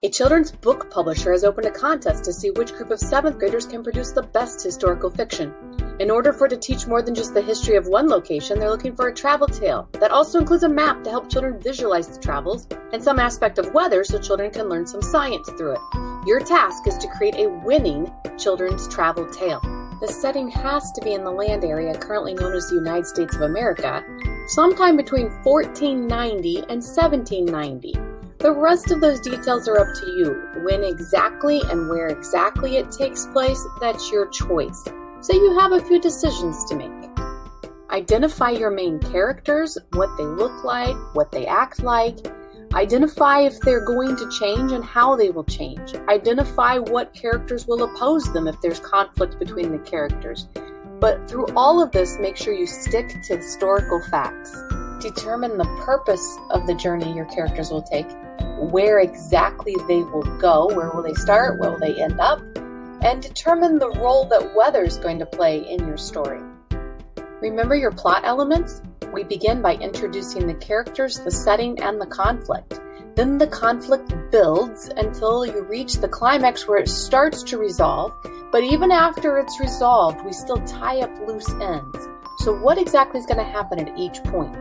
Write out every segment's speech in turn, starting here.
A children's book publisher has opened a contest to see which group of 7th graders can produce the best historical fiction. In order for it to teach more than just the history of one location, they're looking for a travel tale that also includes a map to help children visualize the travels and some aspect of weather so children can learn some science through it. Your task is to create a winning children's travel tale. The setting has to be in the land area currently known as the United States of America, sometime between 1490 and 1790. The rest of those details are up to you. When exactly and where exactly it takes place, that's your choice. So you have a few decisions to make. Identify your main characters, what they look like, what they act like. Identify if they're going to change and how they will change. Identify what characters will oppose them if there's conflict between the characters. But through all of this, make sure you stick to historical facts. Determine the purpose of the journey your characters will take, where exactly they will go, where will they start, where will they end up, and determine the role that weather is going to play in your story. Remember your plot elements? We begin by introducing the characters, the setting, and the conflict. Then the conflict builds until you reach the climax where it starts to resolve, but even after it's resolved, we still tie up loose ends. So what exactly is going to happen at each point?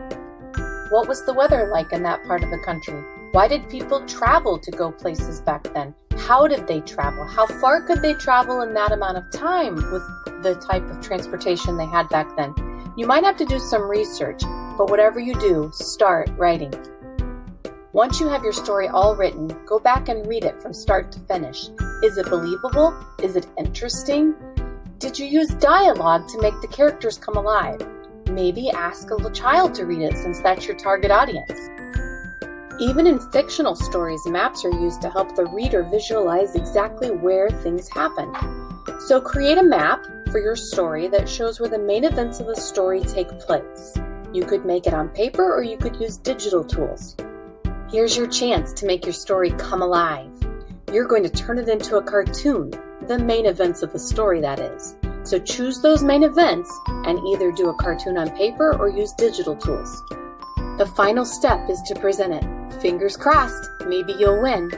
What was the weather like in that part of the country? Why did people travel to go places back then? How did they travel? How far could they travel in that amount of time with the type of transportation they had back then? You might have to do some research, but whatever you do, start writing. Once you have your story all written, go back and read it from start to finish. Is it believable? Is it interesting? Did you use dialogue to make the characters come alive? Maybe ask a little child to read it since that's your target audience. Even in fictional stories, maps are used to help the reader visualize exactly where things happen. So create a map for your story that shows where the main events of the story take place. You could make it on paper or you could use digital tools. Here's your chance to make your story come alive. You're going to turn it into a cartoon, the main events of the story, that is. So choose those main events and either do a cartoon on paper or use digital tools. The final step is to present it. Fingers crossed, maybe you'll win.